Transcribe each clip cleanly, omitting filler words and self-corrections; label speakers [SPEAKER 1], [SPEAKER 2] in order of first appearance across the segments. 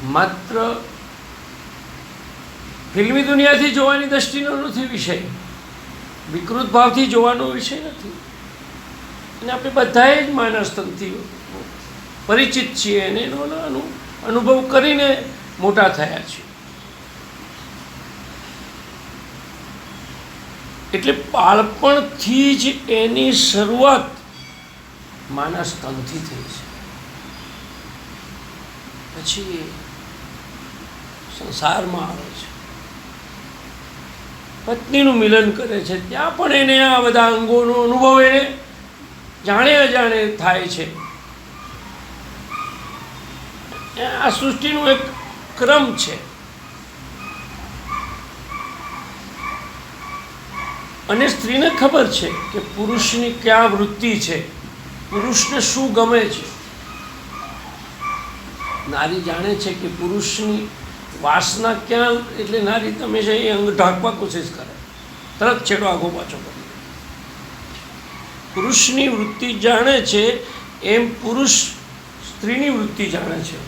[SPEAKER 1] માત્ર ફિલ્મી દુનિયાથી જોવાની દ્રષ્ટિનો નથી વિષય, વિકૃત ભાવથી જોવાનો વિષય નથી. અને આપણે બધાએ જ માનસ તનથી પરિચિત છીએ અને એનો અનુભવ કરીને મોટા થયા છીએ. એટલે બાળપણથી જ એની શરૂઆત માનસ તનથી થઈ છે. પછી સંસારમાં આવે છે, પત્નીનું મિલન કરે છે, ત્યાં પણ એને આ બધા અંગોનો અનુભવ એને જાણે અજાણે થાય છે. આ સૃષ્ટિનો એક ક્રમ છે. અને સ્ત્રીને ખબર છે કે પુરુષની ક્યાં વૃત્તિ છે, પુરુષને શું ગમે છે. નારી જાણે છે કે પુરુષની વાસના ક્યાં, એટલે નારી તમે છે એ અંગ ઢાંકવા કોશિશ કરે, તરત છેડો આગો પાછો કરે. પુરુષની વૃત્તિ જાણે છે એમ પુરુષ સ્ત્રીની વૃત્તિ જાણે છે.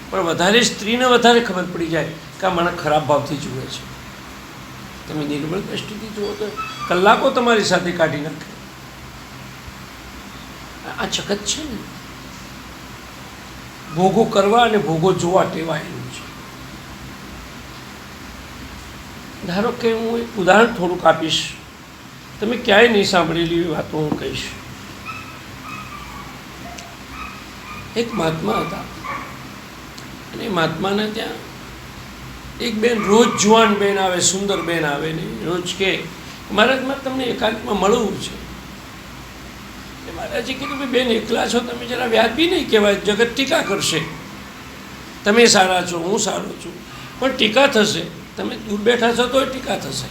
[SPEAKER 1] પણ વધારે સ્ત્રીને વધારે ખબર પડી જાય કે આ મને ખરાબ ભાવથી જુએ છે. તમે નિર્મળ દ્રષ્ટિથી જુઓ તો કલાકો તમારી સાથે કાઢી નાખે. આ જગત છે ને, ભોગો કરવા અને ભોગો જોવા ટેવાયેલું છે. ધારો કે હું એક ઉદાહરણ થોડુંક આપીશ, તમે ક્યાંય નહીં સાંભળેલી એવી વાતો હું કહીશ. એક મહાત્મા હતા અને મહાત્માને ત્યાં એક બેન, રોજ જુવાન બેન આવે, સુંદર બેન આવે ને રોજ કે મહારાજમાં તમને એકાંતમાં મળવું છે. મહારાજે કીધું કે બેન એકલા છો, તમે જરા વ્યાજબી નહીં કહેવાય, જગત ટીકા કરશે. તમે સારા છો, હું સારો છું, પણ ટીકા થશે. તમે દૂર બેઠા છો તો ટીકા થશે.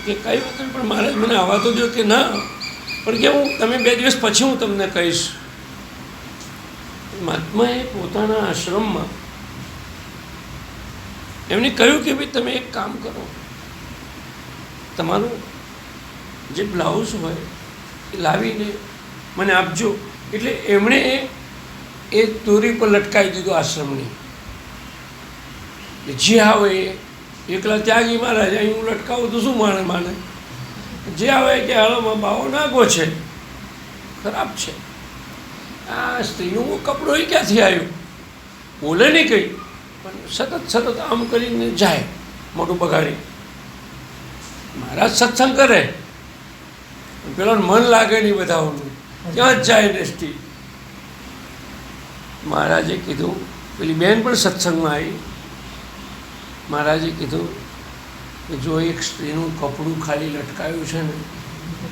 [SPEAKER 1] કે કઈ વાત નહીં, પણ મહારાજ મને આવવા તો દો. કે ના, પણ કે હું તમે 2 દિવસ પછી હું તમને કહીશ. મહાત્માએ પોતાના આશ્રમમાં એમને કહ્યું કે ભાઈ તમે એક કામ કરો, તમારું જે બ્લાઉઝ હોય એ લાવીને મને આપજો. એટલે એમણે એ દોરી પર લટકાવી દીધું આશ્રમની. જે આવે એ એકલા ત્યાગી મહારાજ, અહીં હું લટકાવું તો શું માને. જે આવે કે હાલોમાં બાવો નાગો છે, ખરાબ છે. આ સ્ત્રીનું કપડો એ ક્યાંથી આવ્યું, બોલે નહીં કંઈ, પણ સતત આમ કરીને જાય, મોટું બગાડી. મહારાજ સત્સંગ કરે, પેલા મન લાગે નહીં બધાઓનું, ત્યાં જ જાય દ્રષ્ટિ. મહારાજે કીધું, પેલી બેન પણ સત્સંગમાં આવી. મહારાજે કીધું કે જો એક સ્ત્રીનું કપડું ખાલી લટકાયું છે ને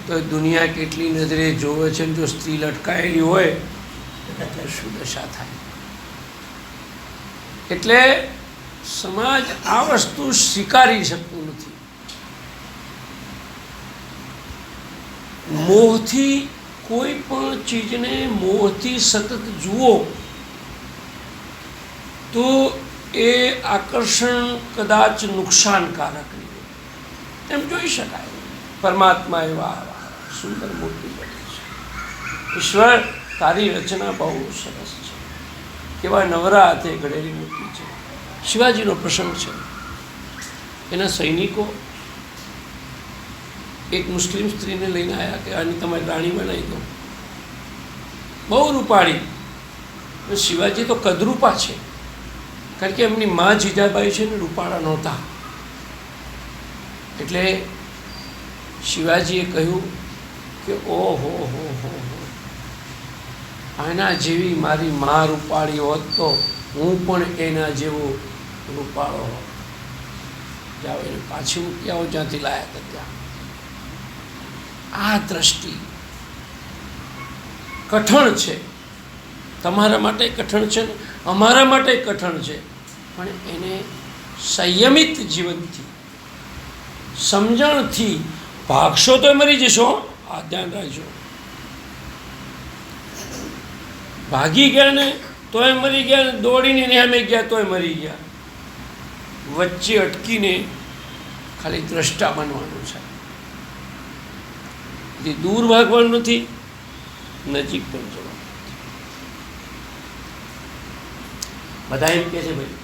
[SPEAKER 1] તો દુનિયા કેટલી નજરે જોવે છે ને જો સ્ત્રી લટકાયેલી હોય તો શું દશા થાય. એટલે સમાજ આ વસ્તુ સ્વીકારી શકતું નથી. મોહથી કોઈ પણ ચીજને મોહથી સતત જુઓ તો એ આકર્ષણ કદાચ નુકસાનકારક નહીં, એમ જોઈ શકાય. પરમાત્મા એવા સુંદર મૂર્તિ બની છે. ઈશ્વર તારી રચના બહુ સરસ છે. કેવા નવરા હાથે ઘડેલી મૂર્તિ છે. શિવાજીનો પ્રસંગ છે. એના સૈનિકો એક મુસ્લિમ સ્ત્રીને લઈને આવ્યા કે આની તમારી રાણી બનાવી દો, બહુ રૂપાળી. શિવાજી તો કદરૂપા છે, કારણ કે એમની મા જીજાબાઈ છે ને રૂપાળા નહોતા. એટલે શિવાજીએ કહ્યું કે ઓહો હો હો, આના જેવી મારી મા રૂપાળી હોત તો હું પણ એના જેવો રૂપાળો હોત. જાઓ એને પાછી મૂકી આવો જ્યાંથી લાયા હતા ત્યાં. આ દ્રષ્ટિ કઠણ છે, તમારા માટે કઠણ છે ને અમારા માટે કઠણ છે, પણ એને સંયમિત જીવનથી, સમજણથી ભાગશો તો મરી જશો. આ ધ્યાન રાખજો. ભાગી ગયા ને તોય મરી ગયા, ને દોડીને નિહામે ગયા તોય મરી ગયા. વચ્ચે અટકીને ખાલી દ્રષ્ટા બનવાનું છે. દૂર ભાગવાનું નથી, નજીક પણ જવાનું. બધા એમ કહે છે ભાઈ,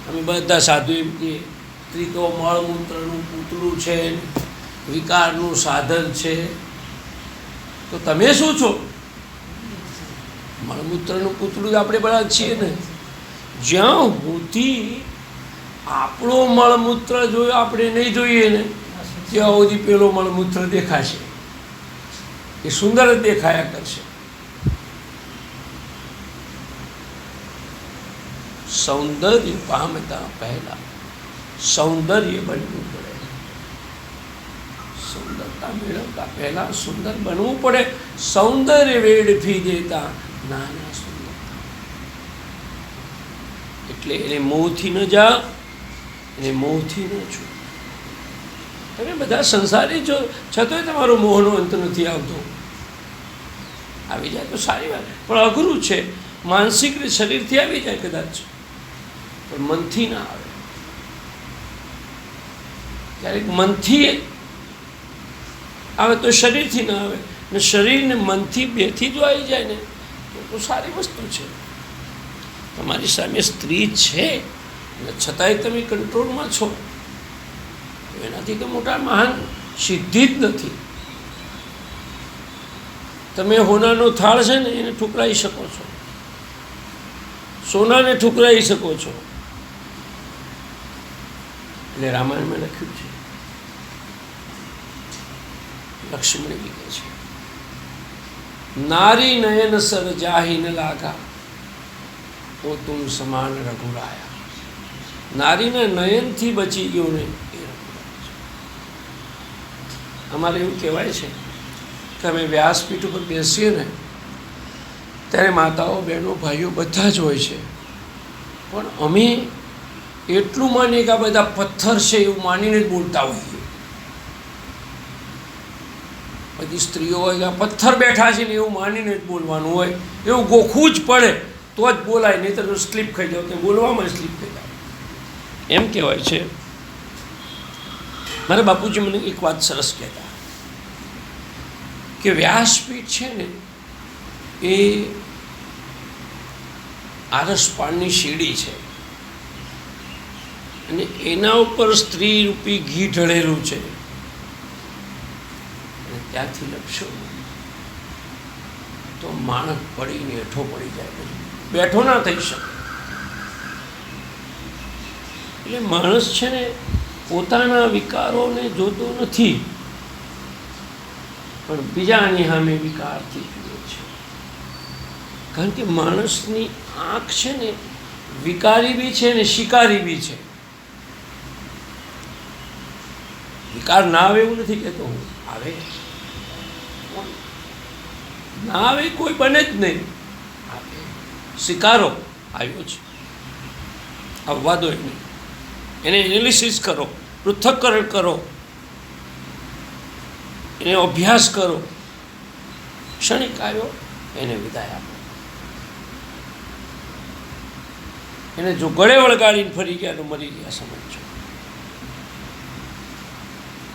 [SPEAKER 1] અમે બધા સાધુ એમ કહીએ સ્ત્રી તો મળમૂત્રનું પૂતળું છે, વિકારનું સાધન છે. તો તમે શું છો? મળમૂત્રનું પૂતળું આપણે બધા છીએ ને. જ્યાં સુધી આપણો મળમૂત્ર જોયો આપણે નહીં જોઈએ ને ત્યાં સુધી પેલો મળમૂત્ર દેખાશે, એ સુંદર જ દેખાયા કરશે. સૌંદર્ય પામતા પહેલા સૌંદર્ય બનવું પડે. સુંદરતા મેળવતા પહેલા સુંદર બનવું પડે. સૌંદર્ય વેડફી દેતા નાના સુંદરતા. એટલે એને મોહથી ન જા, એને મોહથી ન છું. તમે બધા સંસારી છો, છતાંય તમારો મોહનો અંત નથી આવતો. આવી જાય તો સારી વાત, પણ અઘરું છે. માનસિક શરીરથી આવી જાય કદાચ, પણ મનથી ના આવે. ક્યારેક મનથી આવે તો શરીરથી ના આવે, ને શરીરને મનથી બેથી જો આવી જાય ને તો સારી વસ્તુ છે. તમારી સામે સ્ત્રી છે ને છતાંય તમે કંટ્રોલમાં છો, એનાથી તો મોટા મહાન સિદ્ધિ જ નથી. તમે હોનાનો થાળ છે ને એને ઠુકરાઈ શકો છો, સોનાને ઠુકરાઈ શકો છો. એટલે રામાયણમાં લખ્યું છે, લક્ષ્મણ કહે છે, નારી નયન સર જાહી ન લાગા ઓ તુમ સમાન રઘુરાયા. નારીના નયનથી બચી ગયો ને એ રઘુરાય છે. અમારે એવું કહેવાય છે કે અમે વ્યાસપીઠ ઉપર બેસીએ ને ત્યારે માતાઓ, બહેનો, ભાઈઓ બધા જ હોય છે, પણ અમે એટલું માનીએ કે આ બધા પથ્થર છે એવું માનીને જ બોલતા હોઈએ. બધી સ્ત્રીઓ હોય કે પથ્થર બેઠા છે ને એવું માનીને જ બોલવાનું હોય. એવું ગોખવું જ પડે તો જ બોલાય, નહીં તો સ્લીપ ખાઈ જાવ, તો બોલવામાં સ્લીપ ખાઈ જાય. એમ કહેવાય છે. મારા બાપુજી મને એક વાત સરસ કહેતા કે વ્યાસપીઠ છે ને એ આરસપાળની શીડી છે, અને એના ઉપર સ્ત્રી રૂપી ઘી ઢળેલું છે. અને ત્યાંથી લપશો તો માણસ પડીને હેઠો પડી જાય, બેઠો ના થઈ શકે. એટલે માણસ છે ને પોતાના વિકારોને જોતો નથી, પણ બીજાની સામે વિકારથી જુએ છે. કારણ કે માણસની આંખ છે ને વિકારી બી છે ને શિકારી બી છે. વિકાર ના આવે એવું નથી કહેતો હું, આવે. ના આવે કોઈ બને જ નહીં. આવે, સ્વીકારો આવ્યો છે, આવવા દો એને. એને એનાલિસિસ કરો, પૃથ્થકરણ કરો, એને અભ્યાસ કરો. ક્ષણિક આવ્યો એને વિદાય આપો. એને જો ગળે વળગાડીને ફરી ગયા તો મરી ગયા સમજો.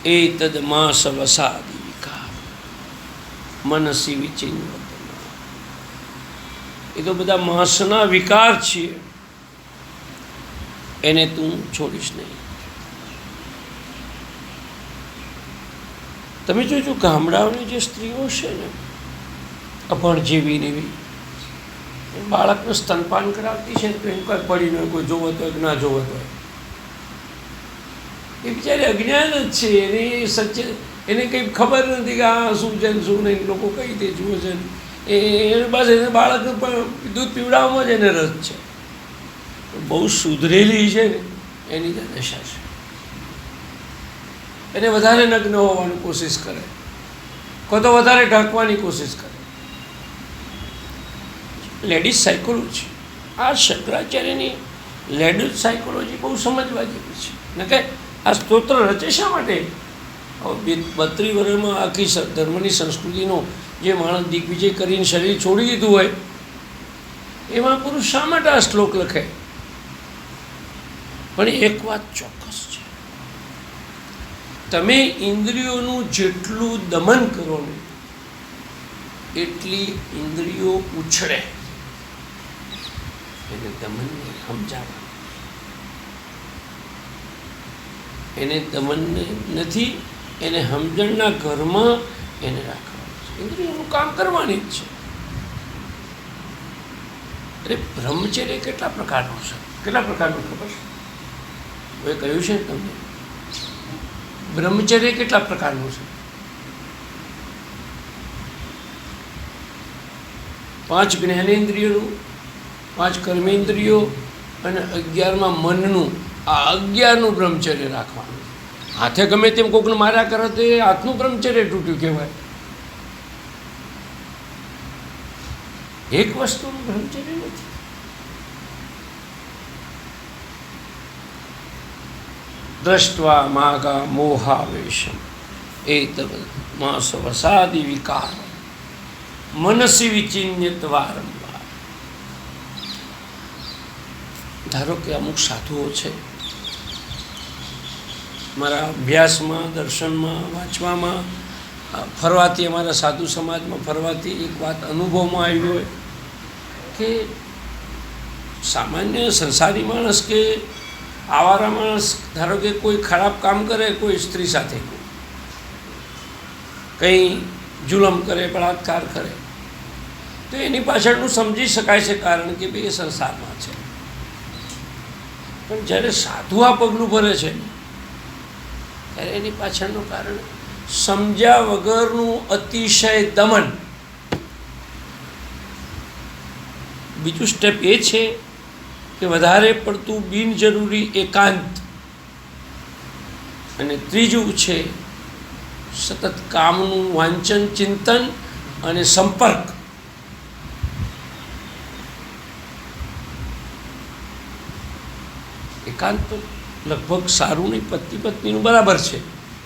[SPEAKER 1] એ તદ માસ વસાદી વિકાર મનસી વિચિન્ન. એ તો બધા માસના વિકાર છે, એને તું છોડીશ નહીં. તમે જોજો ગામડાઓની જે સ્ત્રીઓ છે ને અભણ જેવી ને એવી, બાળકને સ્તનપાન કરાવતી છે તો એમ કંઈ પડી ન કોઈ જોવત હોય કે ના જોવત હોય. એ બિચારી અજ્ઞાન જ છે, એની સચ્ચે એને કંઈ ખબર નથી કે આ શું છે ને શું નહીં, લોકો કઈ રીતે જુએ છે. એ બસ એને બાળક દૂધ પીવડાવવામાં જ એને રસ છે. બહુ સુધરેલી છે ને એની જ દશા છે. એને વધારે નગ્ન હોવાની કોશિશ કરે, કોઈ તો વધારે ઢાંકવાની કોશિશ કરે. લેડીઝ સાયકોલોજી, આ શંકરાચાર્યની લેડીઝ સાયકોલોજી બહુ સમજવા જેવી છે. ને કે આ સ્તોત્ર રચે શા માટે? 32 વર્ષમાં આખી ધર્મની સંસ્કૃતિનો જે માણસ દિગ્વિજય કરીને શરીર છોડી દીધું હોય, એમાં પુરુષ શા માટે આ શ્લોક લખે? પણ એક વાત ચોક્કસ છે, તમે ઇન્દ્રિયોનું જેટલું દમન કરો ને એટલી ઇન્દ્રિયો ઉછળે. એને દમનને સમજાવવાનું, એને દમનને નથી, એને સમજણના ઘરમાં એને રાખવાનું છે. ઇન્દ્રિયોનું કામ કરવાની જ છે. અરે બ્રહ્મચર્ય કેટલા પ્રકારનું છે? કેટલા પ્રકારનું ખબર છે? હવે કહ્યું છે તમને બ્રહ્મચર્ય કેટલા પ્રકારનું છે? 5 જ્ઞાનેન્દ્રિયોનું, 5 કર્મેન્દ્રિયો અને 11માં મનનું. આ 11નું બ્રહ્મચર્ય રાખવાનું. હાથે ગમે તેમ કોકને માર્યા કરે તો એ હાથનું બ્રહ્મચર્ય તૂટ્યું કહેવાય. એક વસ્તુનું બ્રહ્મચર્ય નથી. દ્રષ્ટવા માગા મોહાવેશમ એતદ માસ વસાદિ વિકાર મનસી વિચિન્યત વારંવાર. ધારો કે અમુક સાધુઓ છે, મારા અભ્યાસમાં, દર્શનમાં, વાંચવામાં, ફરવાથી, અમારા સાધુ સમાજમાં ફરવાથી એક વાત અનુભવમાં આવી હોય કે સામાન્ય સંસારી માણસ કે આવારા માણસ ધારો કે કોઈ ખરાબ કામ કરે, કોઈ સ્ત્રી સાથે કંઈ જુલમ કરે, બળાત્કાર કરે, તો એની પાછળનું સમજી શકાય છે કારણ કે ભાઈ એ સંસારમાં છે. પણ જ્યારે સાધુ આ પગલું ભરે છે ત્યારે એની પાછળનું કારણ સમજ્યા વગરનું અતિશય દમન. બીજું સ્ટેપ એ છે કે વધારે પડતું બિનજરૂરી એકાંત, અને ત્રીજું છે સતત કામનું વાંચન, ચિંતન અને સંપર્ક. એકાંત તો લગભગ સારું નહીં, પતિ પત્નીનું બરાબર છે,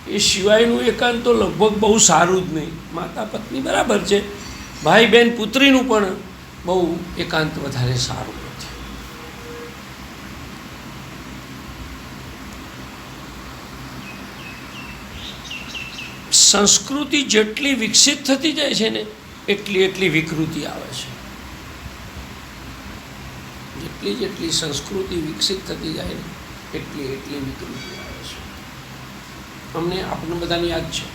[SPEAKER 1] એ સિવાયનું એકાંત તો લગભગ બહુ સારું જ નહીં. માતા પત્ની બરાબર છે, ભાઈ બહેન પુત્રીનું પણ બહુ એકાંત વધારે સારું નથી. સંસ્કૃતિ જેટલી વિકસિત થતી જાય છે ને એટલી વિકૃતિ આવે છે. જેટલી સંસ્કૃતિ વિકસિત થતી જાય ને એટલી વિકૃતિ આવે છે. અમને આપણને બધાને યાદ છે,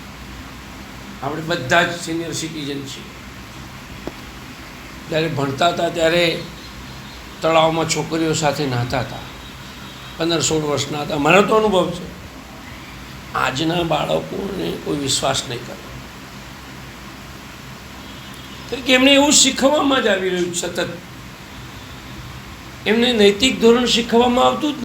[SPEAKER 1] આપણે બધા જ સિનિયર સિટીઝન છીએ. જ્યારે ભણતા હતા ત્યારે તળાવમાં છોકરીઓ સાથે નહાતા હતા, 15-16 વર્ષના હતા. મારો તો અનુભવ છે. આજના બાળકોને કોઈ વિશ્વાસ નહીં કરે, કે એમને એવું શીખવવામાં જ આવી રહ્યું સતત. એમને નૈતિક ધોરણ શીખવવામાં આવતું જ